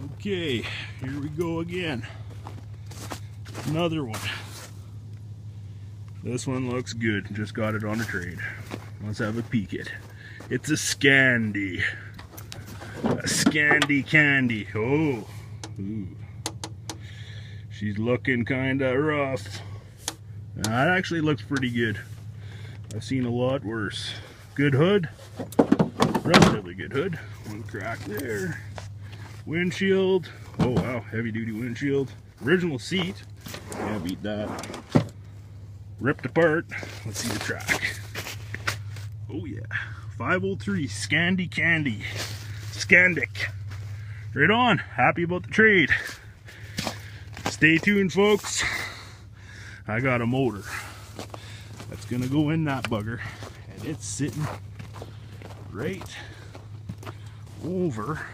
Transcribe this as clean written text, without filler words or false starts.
Okay, here we go again. Another one. This one looks good. Just got it on a trade. Let's have a peek at it. It's a Skandee. A Skandee candy. Oh. Ooh. She's looking kinda rough. That actually looks pretty good. I've seen a lot worse. Good hood. Relatively good hood. One crack there. Windshield. Oh wow, heavy duty windshield. Original seat. Can't beat that. Ripped apart. Let's see the track. Oh yeah. 503 Skandee candy. Skandic. Right on. Happy about the trade. Stay tuned, folks. I got a motor that's gonna go in that bugger, and it's sitting right over